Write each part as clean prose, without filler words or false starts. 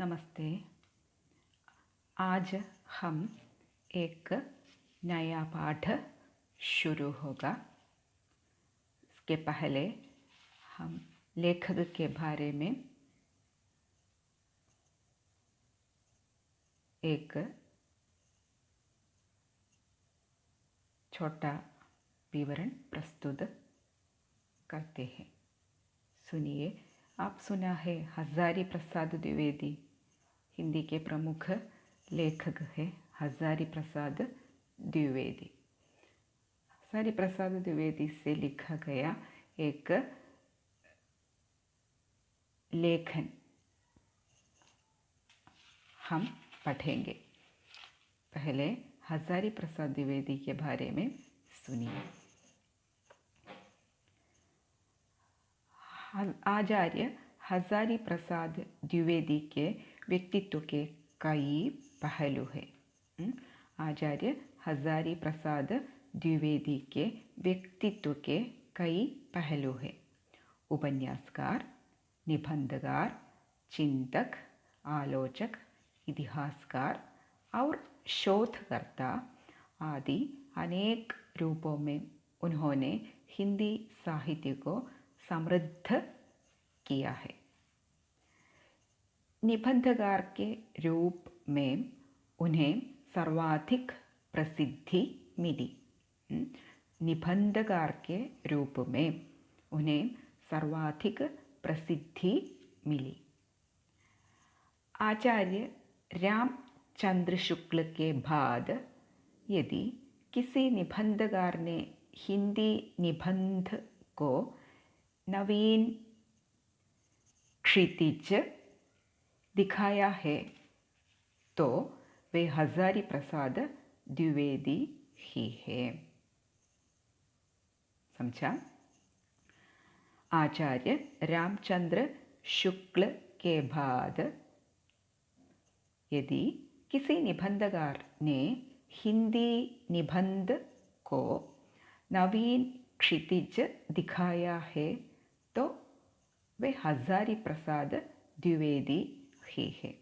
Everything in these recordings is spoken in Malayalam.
नमस्ते। आज हम एक नया पाठ शुरू होगा। इसके पहले हम लेखक के बारे में एक छोटा विवरण प्रस्तुत करते हैं। सुनिए। आप सुना है हजारी प्रसाद द्विवेदी, हिंदी के प्रमुख लेखक है हजारी प्रसाद द्विवेदी। हजारी प्रसाद द्विवेदी से लिखा गया एक लेखन हम पढ़ेंगे। पहले हजारी प्रसाद द्विवेदी के बारे में सुनिए। आचार्य हजारी प्रसाद द्विवेदी के व्यक्तित्व के कई पहलू हैं। आचार्य हजारी प्रसाद द्विवेदी के व्यक्तित्व के कई पहलू हैं। उपन्यासकार, निबंधकार, चिंतक, आलोचक, इतिहासकार और शोधकर्ता आदि अनेक रूपों में उन्होंने हिंदी साहित्य को समृद्ध किया है। निबंधकार के रूप में उन्हें सर्वाधिक प्रसिद्धि मिली। निबंधकार के रूप में उन्हें सर्वाधिक प्रसिद्धि मिली। आचार्य रामचंद्र शुक्ल के बाद यदि किसी निबंधकार ने हिंदी निबंध को नवीन क्षितिज दिखाया है तो वे हजारी प्रसाद द्विवेदी ही है। समझा? आचार्य रामचंद्र शुक्ल के बाद यदि किसी निबंधकार ने हिंदी निबंध को नवीन क्षितिज दिखाया है तो वे हजारी प्रसाद द्विवेदी ही है।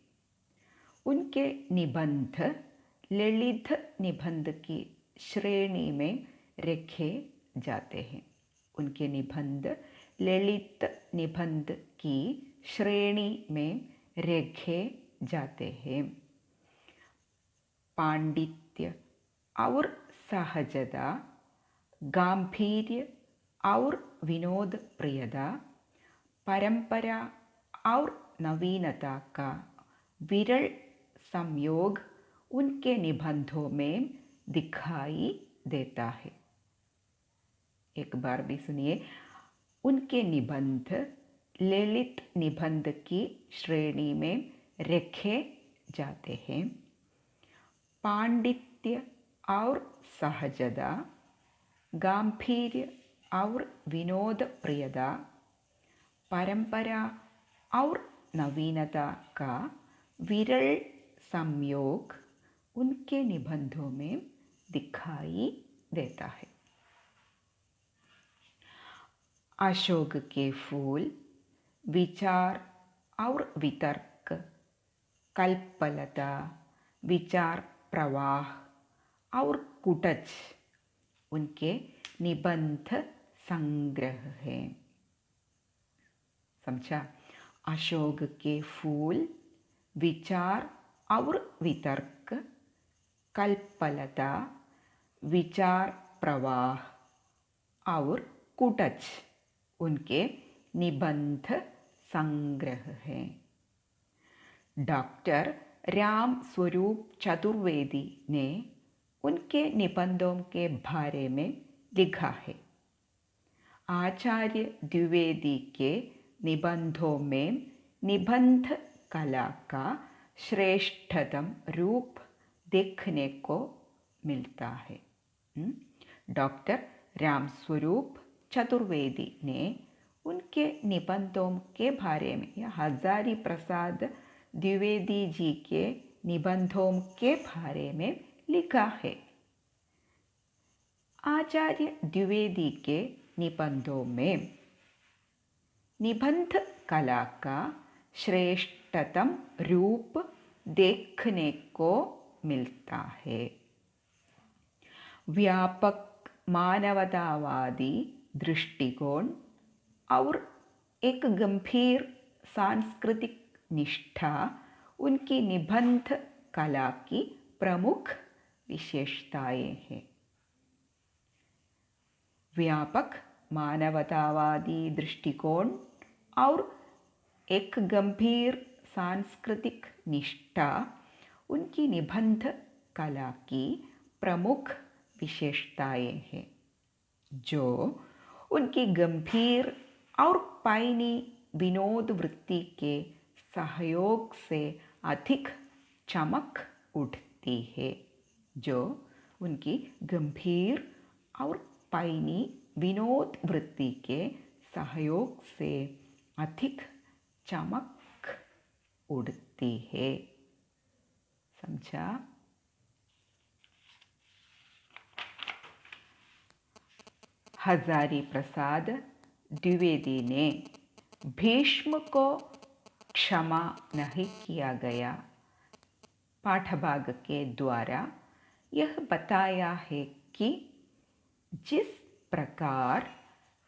उनके निबंध ललित निबंध की श्रेणी में रखे जाते हैं। उनके निबंध ललित निबंध की श्रेणी में रखे जाते हैं। पांडित्य और सहजता, गांधीर्य और विनोद प्रियता, परंपरा और नवीनता का विरल संयोग उनके निबंधों में दिखाई देता है। एक बार भी सुनिए। उनके निबंध ललित निबंध की श्रेणी में रखे जाते हैं। पांडित्य और सहजता, गांधीर्य और विनोद प्रियता, परंपरा और नवीनता का विरल संयोग उनके निबंधों में दिखाई देता है। अशोक के फूल, विचार और वितर्क, कल्पलता, विचार प्रवाह और कुटच उनके निबंध संग्रह हैं। समझा? अशोक के फूल, विचार और वितर्क, कल्पलता, विचार प्रवाह और कुटच उनके निबंध संग्रह हैं। डॉक्टर राम स्वरूप चतुर्वेदी ने उनके निबंधों के बारे में लिखा है। आचार्य द्विवेदी के निबंधों में निबंध कला का श्रेष्ठतम रूप देखने को मिलता है। डॉक्टर रामस्वरूप चतुर्वेदी ने उनके निबंधों के बारे में हजारी प्रसाद द्विवेदी जी के निबंधों के बारे में लिखा है। आचार्य द्विवेदी के निबंधों में निबंध कला का श्रेष्ठ श्रेष्ठतम रूप देखने को मिलता है। व्यापक मानवतावादी दृष्टिकोण और एक गंभीर सांस्कृतिक निष्ठा उनकी निबंध कला की प्रमुख विशेषताएं हैं। व्यापक मानवतावादी दृष्टिकोण और एक गंभीर सांस्कृतिक निष्ठा उनकी निबंध कला की प्रमुख विशेषताएं हैं, जो उनकी गंभीर और पैनी विनोद वृत्ति के सहयोग से अधिक चमक उठती है। जो उनकी गंभीर और पैनी विनोद वृत्ति के सहयोग से अधिक चमक उड़ती है। समझा? हजारी प्रसाद द्विवेदी ने भीष्म को क्षमा नहीं किया गया पाठभाग के द्वारा यह बताया है कि जिस प्रकार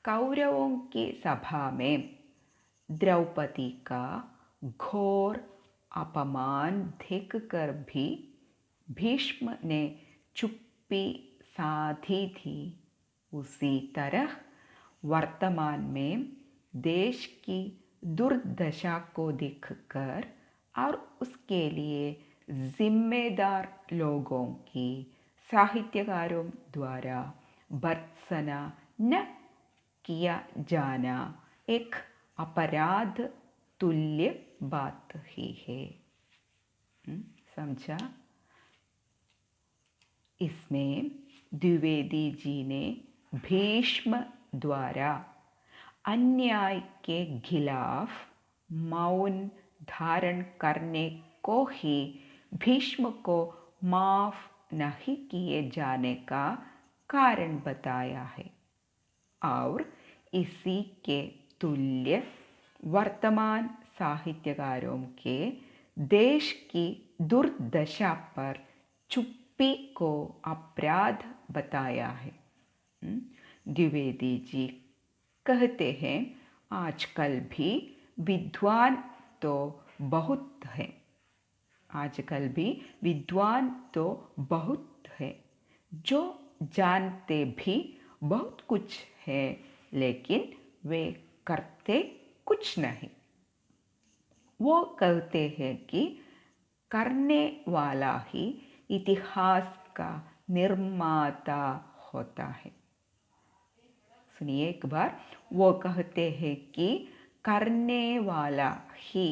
कौरवों की सभा में द्रौपदी का घोर अपमान देखकर भी भीष्म ने चुप्पी साधी थी, उसी तरह वर्तमान में देश की दुर्दशा को देखकर और उसके लिए जिम्मेदार लोगों की साहित्यकारों द्वारा भर्त्सना न किया जाना एक अपराध तुल्य बात ही है। समझा? इसमें द्विवेदी जी ने भीष्म द्वारा अन्याय के खिलाफ मौन धारण करने को ही भीष्म को माफ नहीं किए जाने का कारण बताया है और इसी के तुल्य वर्तमान साहित्यकारों के देश की दुर्दशा पर चुप्पी को अपराध बताया है। द्विवेदी जी कहते हैं, आजकल भी विद्वान तो बहुत हैं, आजकल भी विद्वान तो बहुत है जो जानते भी बहुत कुछ है, लेकिन वे करते कुछ नहीं। वो कहते हैं कि करने वाला ही इतिहास का निर्माता होता है। सुनिए एक बार, वो कहते हैं कि करने वाला ही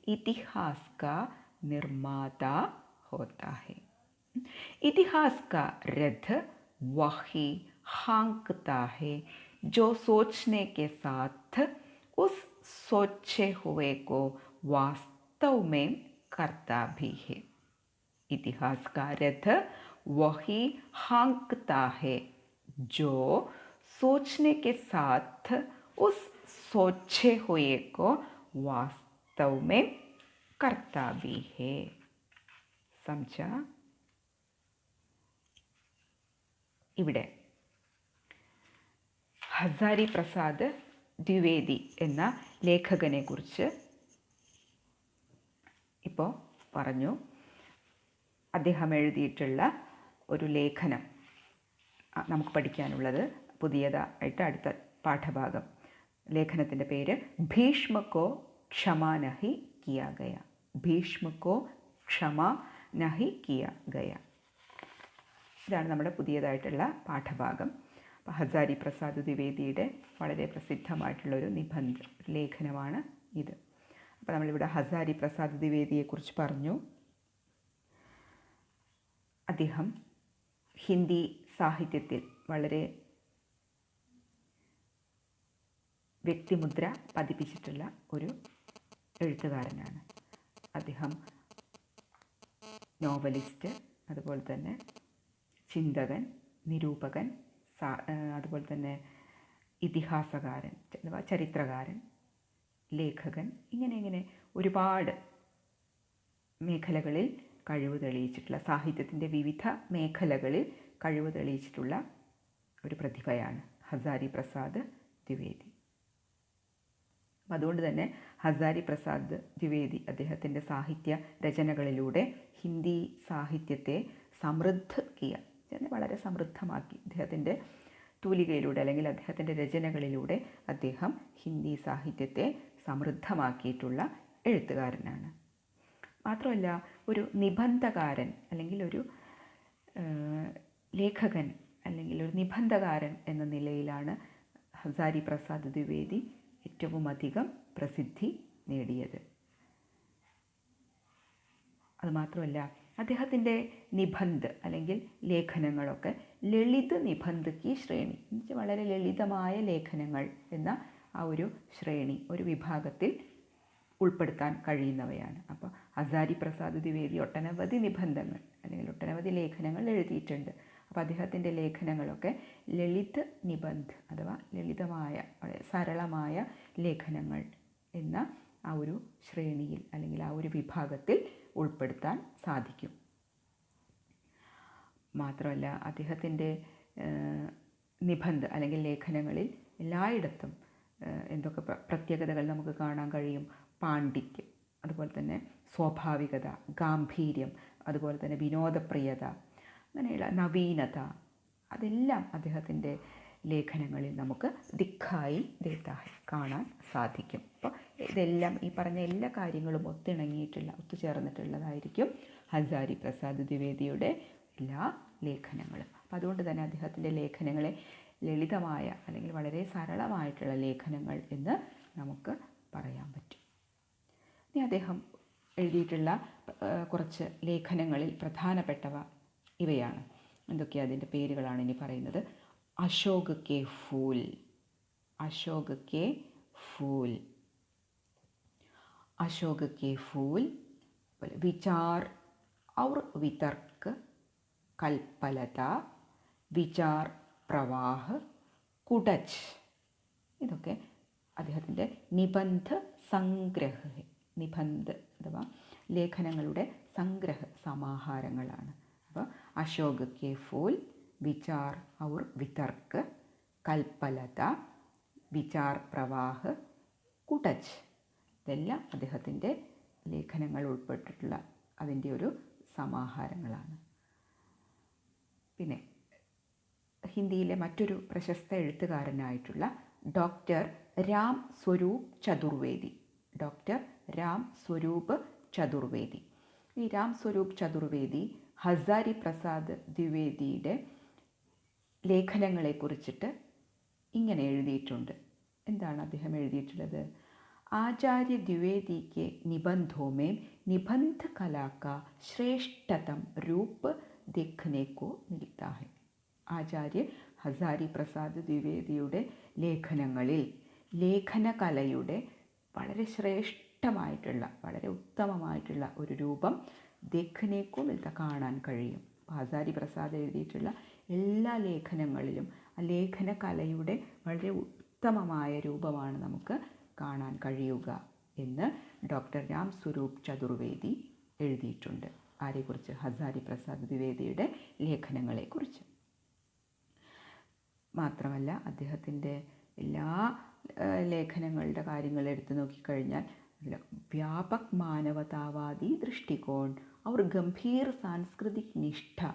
इतिहास का निर्माता होता है। इतिहास का रथ वही हाँकता है जो सोचने के साथ उस सोचे हुए को वास्तव में करता भी है। इतिहास का रथ वही हाँकता है जो सोचने के साथ उस सोचे हुए को वास्तव में करता भी है। समझा? ഇവിടെ ഹസാരി പ്രസാദ് ദ്വിവേദി എന്ന ലേഖകനെ കുറിച്ച് ഇപ്പോൾ പറഞ്ഞു. അദ്ദേഹം എഴുതിയിട്ടുള്ള ഒരു ലേഖനം നമുക്ക് പഠിക്കാനുള്ളത് പുതിയതായിട്ട് അടുത്ത പാഠഭാഗം. ലേഖനത്തിൻ്റെ പേര് ഭീഷ്മ കോ ക്ഷമ നഹി കിയ ഗയ. ഭീഷ്മ കോ ക്ഷമ നഹി കിയ ഗയ. ഇതാണ് നമ്മുടെ പുതിയതായിട്ടുള്ള പാഠഭാഗം. അപ്പോൾ ഹസാരി പ്രസാദ് ദ്വിവേദിയുടെ വളരെ പ്രസിദ്ധമായിട്ടുള്ളൊരു നിബന്ധ ലേഖനമാണ് ഇത്. അപ്പോൾ നമ്മളിവിടെ ഹസാരി പ്രസാദ് ദ്വിവേദിയെക്കുറിച്ച് പറഞ്ഞു. അദ്ദേഹം ഹിന്ദി സാഹിത്യത്തിൽ വളരെ വ്യക്തിമുദ്ര പതിപ്പിച്ചിട്ടുള്ള ഒരു എഴുത്തുകാരനാണ്. അദ്ദേഹം നോവലിസ്റ്റ്, അതുപോലെ തന്നെ ചിന്തകൻ, നിരൂപകൻ, അതുപോലെ തന്നെ ഇതിഹാസകാരൻ അഥവാ ചരിത്രകാരൻ, ലേഖകൻ, ഇങ്ങനെ ഒരുപാട് മേഖലകളിൽ കഴിവ് തെളിയിച്ചിട്ടുള്ള, സാഹിത്യത്തിൻ്റെ വിവിധ മേഖലകളിൽ കഴിവ് തെളിയിച്ചിട്ടുള്ള ഒരു പ്രതിഭയാണ് ഹസാരി പ്രസാദ് ദ്വിവേദി. അതുകൊണ്ട് തന്നെ ഹസാരി പ്രസാദ് ദ്വിവേദി അദ്ദേഹത്തിൻ്റെ സാഹിത്യ രചനകളിലൂടെ ഹിന്ദി സാഹിത്യത്തെ സമൃദ്ധിക്കുക, വളരെ സമൃദ്ധമാക്കി. അദ്ദേഹത്തിൻ്റെ തൂലികയിലൂടെ അല്ലെങ്കിൽ അദ്ദേഹത്തിൻ്റെ രചനകളിലൂടെ അദ്ദേഹം ഹിന്ദി സാഹിത്യത്തെ സമൃദ്ധമാക്കിയിട്ടുള്ള എഴുത്തുകാരനാണ്. മാത്രമല്ല ഒരു നിബന്ധകാരൻ അല്ലെങ്കിൽ ഒരു ലേഖകൻ അല്ലെങ്കിൽ ഒരു നിബന്ധകാരൻ എന്ന നിലയിലാണ് ഹസാരി പ്രസാദ് ദ്വിവേദി ഏറ്റവും അധികം പ്രസിദ്ധി നേടിയത്. അതുമാത്രമല്ല അദ്ദേഹത്തിൻ്റെ നിബന്ധ് അല്ലെങ്കിൽ ലേഖനങ്ങളൊക്കെ ലളിത് നിബന്ധ് കി ശ്രേണി, എന്നുവെച്ചാൽ വളരെ ലളിതമായ ലേഖനങ്ങൾ എന്ന ആ ഒരു ശ്രേണി, ഒരു വിഭാഗത്തിൽ ഉൾപ്പെടുത്താൻ കഴിയുന്നവയാണ്. അപ്പോൾ ഹസാരി പ്രസാദ് ദ്വിവേദി ഒട്ടനവധി നിബന്ധങ്ങൾ അല്ലെങ്കിൽ ഒട്ടനവധി ലേഖനങ്ങൾ എഴുതിയിട്ടുണ്ട്. അപ്പോൾ അദ്ദേഹത്തിൻ്റെ ലേഖനങ്ങളൊക്കെ ലളിത് നിബന്ധ് അഥവാ ലളിതമായ വളരെ സരളമായ ലേഖനങ്ങൾ എന്ന ആ ഒരു ശ്രേണിയിൽ അല്ലെങ്കിൽ ആ ഒരു വിഭാഗത്തിൽ ഉൾപ്പെടുത്താൻ സാധിക്കും. മാത്രമല്ല അദ്ദേഹത്തിൻ്റെ നിബന്ധ് അല്ലെങ്കിൽ ലേഖനങ്ങളിൽ എല്ലായിടത്തും എന്തൊക്കെ പ്രത്യേകതകൾ നമുക്ക് കാണാൻ കഴിയും. പാണ്ഡിത്യം, അതുപോലെ തന്നെ സ്വാഭാവികത, ഗാംഭീര്യം, അതുപോലെ തന്നെ വിനോദപ്രിയത, അങ്ങനെയുള്ള നവീനത, അതെല്ലാം അദ്ദേഹത്തിൻ്റെ ലേഖനങ്ങളിൽ നമുക്ക് ദിഖായി ദേത്താ ഹൈ കാണാൻ സാധിക്കും. അപ്പോൾ ഇതെല്ലാം ഈ പറഞ്ഞ എല്ലാ കാര്യങ്ങളും ഒത്തുചേർന്നിട്ടുള്ളതായിരിക്കും ഹസാരി പ്രസാദ് ദ്വിവേദിയുടെ എല്ലാ ലേഖനങ്ങളും. അപ്പോൾ അതുകൊണ്ട് തന്നെ അദ്ദേഹത്തിൻ്റെ ലേഖനങ്ങളെ ലളിതമായ അല്ലെങ്കിൽ വളരെ സരളമായിട്ടുള്ള ലേഖനങ്ങൾ എന്ന് നമുക്ക് പറയാൻ പറ്റും. ഇനി അദ്ദേഹം എഴുതിയിട്ടുള്ള കുറച്ച് ലേഖനങ്ങളിൽ പ്രധാനപ്പെട്ടവ ഇവയാണ്. എന്തൊക്കെയാണ് അതിൻ്റെ പേരുകളാണ് ഇനി പറയുന്നത്. അശോക് കെ ഫൂൽ, അശോക് കെ ഫൂൽ, അശോക് കെ ഫൂൽ, വിചാർ ഔർ വിതർക്ക്, കൽപ്പലത, വിചാർ പ്രവാഹ്, കുടച്ച്, ഇതൊക്കെ അദ്ദേഹത്തിൻ്റെ നിബന്ധ സംഗ്രഹ, നിബന്ധ് അഥവാ ലേഖനങ്ങളുടെ സംഗ്രഹ സമാഹാരങ്ങളാണ്. അപ്പോൾ അശോക് കെ ഫൂൽ, വിചാർ ഔർ വിതർക്ക്, കൽപ്പലത, വിചാർ പ്രവാഹ്, കുടച്ച്, ഇതെല്ലാം അദ്ദേഹത്തിൻ്റെ ലേഖനങ്ങൾ ഉൾപ്പെട്ടിട്ടുള്ള അതിൻ്റെ ഒരു സമാഹാരങ്ങളാണ്. പിന്നെ ഹിന്ദിയിലെ മറ്റൊരു പ്രശസ്ത എഴുത്തുകാരനായിട്ടുള്ള ഡോക്ടർ രാം സ്വരൂപ് ചതുർവേദി, ഡോക്ടർ രാം സ്വരൂപ് ചതുർവേദി. ഈ രാം സ്വരൂപ് ചതുർവേദി ഹസാരി പ്രസാദ് ദ്വിവേദിയുടെ ലേഖനങ്ങളെക്കുറിച്ചിട്ട് ഇങ്ങനെ എഴുതിയിട്ടുണ്ട്. എന്താണ് അദ്ദേഹം എഴുതിയിട്ടുള്ളത്? आचार्य द्विवेदी के निबंधों में निबंध कला का श्रेष्ठतम रूप देखने को मिलता है. ആചാര്യ ഹസാരി പ്രസാദ് ദ്വിവേദിയുടെ ലേഖനങ്ങളിൽ ലേഖനകലയുടെ വളരെ ശ്രേഷ്ഠമായിട്ടുള്ള വളരെ ഉത്തമമായിട്ടുള്ള ഒരു രൂപം ദേഖ്നേക്കോ മിൽത്ത കാണാൻ കഴിയും. ഹസാരി പ്രസാദ് എഴുതിയിട്ടുള്ള എല്ലാ ലേഖനങ്ങളിലും ആ ലേഖനകലയുടെ വളരെ ഉത്തമമായ രൂപമാണ് നമുക്ക് കാണാൻ കഴിയുക എന്ന് ഡോക്ടർ രാം സ്വരൂപ് ചതുർവേദി എഴുതിയിട്ടുണ്ട്. ആരെക്കുറിച്ച്? ഹസാരി പ്രസാദ് ദ്വിവേദിയുടെ ലേഖനങ്ങളെക്കുറിച്ച്. മാത്രമല്ല അദ്ദേഹത്തിൻ്റെ എല്ലാ ലേഖനങ്ങളുടെ കാര്യങ്ങൾ എടുത്തു നോക്കിക്കഴിഞ്ഞാൽ അതിൽ വ്യാപക് മാനവതാവാദി ദൃഷ്ടികോൺ और गंभीर सांस्कृतिक निष्ठा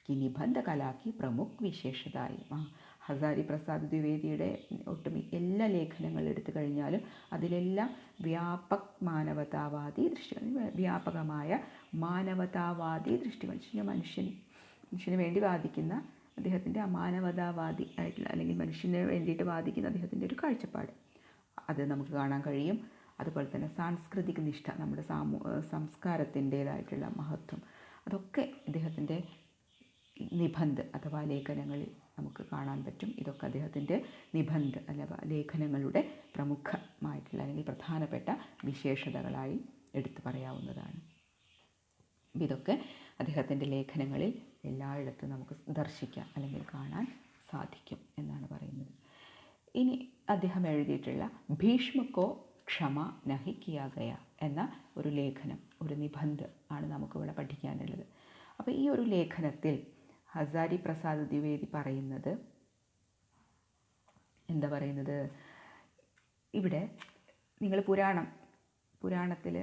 की निबंध कला की प्रमुख विशेषताई. ഹസാരി പ്രസാദ് ദ്വിവേദിയുടെ എല്ലാ ലേഖനങ്ങൾ എടുത്തു കഴിഞ്ഞാലും അതിലെല്ലാം വ്യാപക് മാനവതാവാദി ദൃഷ്ടികൾ, വ്യാപകമായ മാനവതാവാദി ദൃഷ്ടികൾ, മനുഷ്യന് വേണ്ടി വാദിക്കുന്ന അദ്ദേഹത്തിൻ്റെ മാനവതാവാദി ആയിട്ടുള്ള അല്ലെങ്കിൽ മനുഷ്യന് വേണ്ടിയിട്ട് വാദിക്കുന്ന അദ്ദേഹത്തിൻ്റെ ഒരു കാഴ്ചപ്പാട് അത് നമുക്ക് കാണാൻ കഴിയും. അതുപോലെ തന്നെ സാംസ്കൃതിക നിഷ്ഠ, നമ്മുടെ സംസ്കാരത്തിൻ്റേതായിട്ടുള്ള മഹത്വം, അതൊക്കെ അദ്ദേഹത്തിൻ്റെ നിബന്ധ് അഥവാ ലേഖനങ്ങളിൽ നമുക്ക് കാണാൻ പറ്റും. ഇതൊക്കെ അദ്ദേഹത്തിൻ്റെ നിബന്ധ് അഥവാ ലേഖനങ്ങളുടെ പ്രമുഖമായിട്ടുള്ള അല്ലെങ്കിൽ പ്രധാനപ്പെട്ട വിശേഷതകളായി എടുത്തു പറയാവുന്നതാണ്. ഇതൊക്കെ അദ്ദേഹത്തിൻ്റെ ലേഖനങ്ങളിൽ എല്ലായിടത്തും നമുക്ക് ദർശിക്കാം അല്ലെങ്കിൽ കാണാൻ സാധിക്കും എന്നാണ് പറയുന്നത്. ഇനി അദ്ദേഹം എഴുതിയിട്ടുള്ള ഭീഷ്മക്കോ ക്ഷമ നഹി കിയാ ഗയ എന്ന ഒരു ലേഖനം, ഒരു നിബന്ധ് ആണ് നമുക്കിവിടെ പഠിക്കാനുള്ളത്. അപ്പോൾ ഈ ഒരു ലേഖനത്തിൽ ഹസാരി പ്രസാദ് ദ്വിവേദി പറയുന്നത് എന്താ പറയുന്നത്, ഇവിടെ നിങ്ങൾ പുരാണത്തിൽ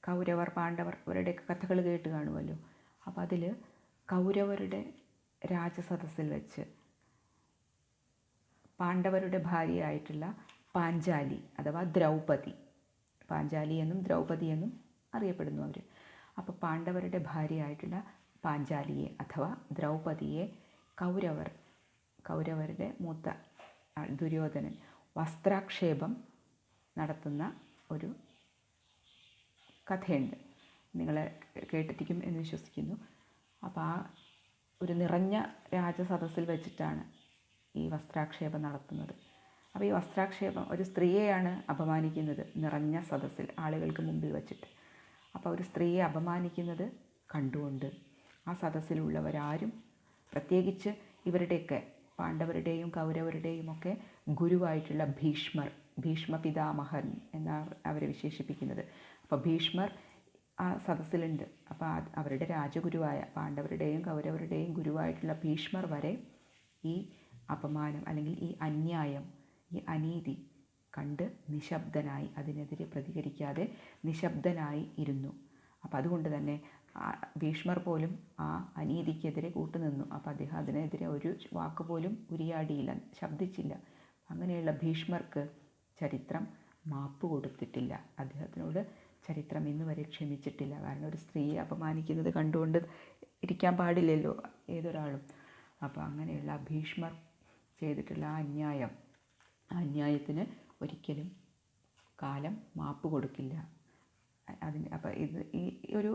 കൗരവർ പാണ്ഡവർ ഇവരുടെയൊക്കെ കഥകൾ കേട്ട് കാണുമല്ലോ. അപ്പോൾ അതിൽ കൗരവരുടെ രാജസദസ്സിൽ വെച്ച് പാണ്ഡവരുടെ ഭാര്യയായിട്ടുള്ള പാഞ്ചാലി അഥവാ ദ്രൗപദി, പാഞ്ചാലി എന്നും ദ്രൗപദി എന്നും അറിയപ്പെടുന്നു അവർ. അപ്പോൾ പാണ്ഡവരുടെ ഭാര്യയായിട്ടുള്ള പാഞ്ചാലിയെ അഥവാ ദ്രൗപദിയെ കൗരവരുടെ മൂത്ത ദുര്യോധനൻ വസ്ത്രാക്ഷേപം നടത്തുന്ന ഒരു കഥയുണ്ട്. നിങ്ങൾ കേട്ടിരിക്കും എന്ന് വിശ്വസിക്കുന്നു. അപ്പോൾ ആ ഒരു നിറഞ്ഞ രാജസദസ്സിൽ വെച്ചിട്ടാണ് ഈ വസ്ത്രാക്ഷേപം നടത്തുന്നത്. അപ്പോൾ ഈ വസ്ത്രാക്ഷേപം ഒരു സ്ത്രീയെയാണ് അപമാനിക്കുന്നത് നിറഞ്ഞ സദസ്സിൽ ആളുകൾക്ക് മുമ്പിൽ വെച്ചിട്ട്. അപ്പോൾ ഒരു സ്ത്രീയെ അപമാനിക്കുന്നത് കണ്ടുകൊണ്ട് ആ സദസ്സിലുള്ളവരാരും, പ്രത്യേകിച്ച് ഇവരുടെയൊക്കെ പാണ്ഡവരുടെയും കൗരവരുടെയും ഒക്കെ ഗുരുവായിട്ടുള്ള ഭീഷ്മ പിതാമഹൻ എന്നാണ് അവരെ വിശേഷിപ്പിക്കുന്നത്. അപ്പോൾ ഭീഷ്മർ ആ സദസ്സിലുണ്ട്. അപ്പോൾ അവരുടെ രാജഗുരുവായ പാണ്ഡവരുടെയും കൗരവരുടെയും ഗുരുവായിട്ടുള്ള ഭീഷ്മർ വരെ ഈ അപമാനം അല്ലെങ്കിൽ ഈ അന്യായം, ഈ അനീതി കണ്ട് നിശബ്ദനായി, അതിനെതിരെ പ്രതികരിക്കാതെ നിശബ്ദനായി ഇരുന്നു. അപ്പോൾ അതുകൊണ്ട് തന്നെ ഭീഷ്മർ പോലും ആ അനീതിക്കെതിരെ കൂട്ടുനിന്നു. അപ്പോൾ അദ്ദേഹം അതിനെതിരെ ഒരു വാക്ക് പോലും ഉരിയാടിയില്ല, ശബ്ദിച്ചില്ല. അങ്ങനെയുള്ള ഭീഷ്മർക്ക് ചരിത്രം മാപ്പ് കൊടുത്തിട്ടില്ല. അദ്ദേഹത്തിനോട് ചരിത്രം ഇന്ന് വരെ ക്ഷമിച്ചിട്ടില്ല. കാരണം ഒരു സ്ത്രീയെ അപമാനിക്കുന്നത് കണ്ടുകൊണ്ട് ഇരിക്കാൻ പാടില്ലല്ലോ ഏതൊരാളും. അപ്പോൾ അങ്ങനെയുള്ള ഭീഷ്മർ ചെയ്തിട്ടുള്ള ആ അന്യായത്തിന് ഒരിക്കലും കാലം മാപ്പ് കൊടുക്കില്ല. അപ്പോൾ ഈ ഒരു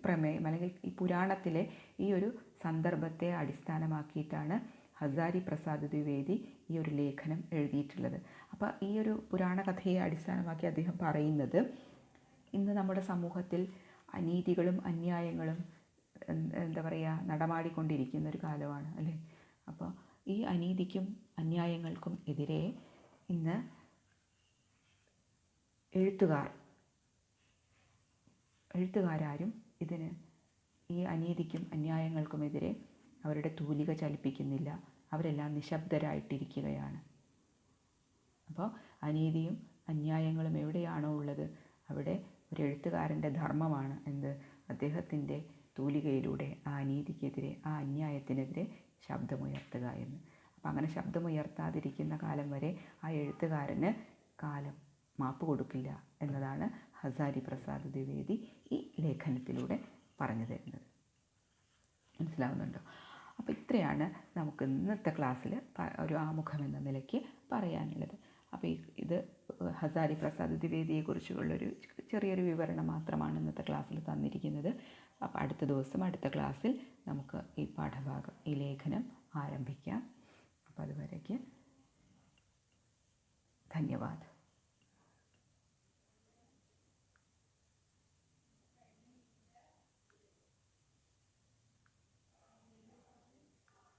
പ്രമേയം അല്ലെങ്കിൽ ഈ പുരാണത്തിലെ ഈ ഒരു സന്ദർഭത്തെ അടിസ്ഥാനമാക്കിയിട്ടാണ് ഹസാരി പ്രസാദ് ദ്വിവേദി ഈ ഒരു ലേഖനം എഴുതിയിട്ടുള്ളത്. അപ്പോൾ ഈ ഒരു പുരാണ കഥയെ അടിസ്ഥാനമാക്കി അദ്ദേഹം പറയുന്നത്, ഇന്ന് നമ്മുടെ സമൂഹത്തിൽ അനീതികളും അന്യായങ്ങളും എന്താ പറയുക നടമാടിക്കൊണ്ടിരിക്കുന്ന ഒരു കാലമാണ് അല്ലേ. അപ്പോൾ ഈ അനീതിക്കും അന്യായങ്ങൾക്കും എതിരെ ഇന്ന് എഴുത്തുകാരും ഈ അനീതിക്കും അന്യായങ്ങൾക്കുമെതിരെ അവരുടെ തൂലിക ചലിപ്പിക്കുന്നില്ല. അവരെല്ലാം നിശബ്ദരായിട്ടിരിക്കുകയാണ്. അപ്പോൾ അനീതിയും അന്യായങ്ങളും എവിടെയാണോ ഉള്ളത് അവിടെ ഒരു എഴുത്തുകാരൻ്റെ ധർമ്മമാണ് അദ്ദേഹത്തിൻ്റെ തൂലികയിലൂടെ ആ അനീതിക്കെതിരെ, ആ അന്യായത്തിനെതിരെ ശബ്ദമുയർത്തുക എന്ന്. അപ്പം അങ്ങനെ ശബ്ദമുയർത്താതിരിക്കുന്ന കാലം വരെ ആ എഴുത്തുകാരന് കാലം മാപ്പ് കൊടുക്കില്ല എന്നതാണ് ഹസാരി പ്രസാദ് ദ്വിവേദി ഈ ലേഖനത്തിലൂടെ പറഞ്ഞു തരുന്നത്. മനസ്സിലാവുന്നുണ്ടോ? അപ്പോൾ ഇത്രയാണ് നമുക്ക് ഇന്നത്തെ ക്ലാസ്സിൽ ഒരു ആമുഖം എന്ന നിലയ്ക്ക് പറയാനുള്ളത്. അപ്പോൾ ഇത് ഹസാരി പ്രസാദ് ദ്വിവേദിയെക്കുറിച്ചുള്ളൊരു ചെറിയൊരു വിവരണം മാത്രമാണ് ഇന്നത്തെ ക്ലാസ്സിൽ തന്നിരിക്കുന്നത്. അപ്പോൾ അടുത്ത ക്ലാസ്സിൽ നമുക്ക് ഈ പാഠഭാഗം, ഈ ലേഖനം ആരംഭിക്കാം. അപ്പോൾ അതുവരേക്ക് ധന്യവാദം.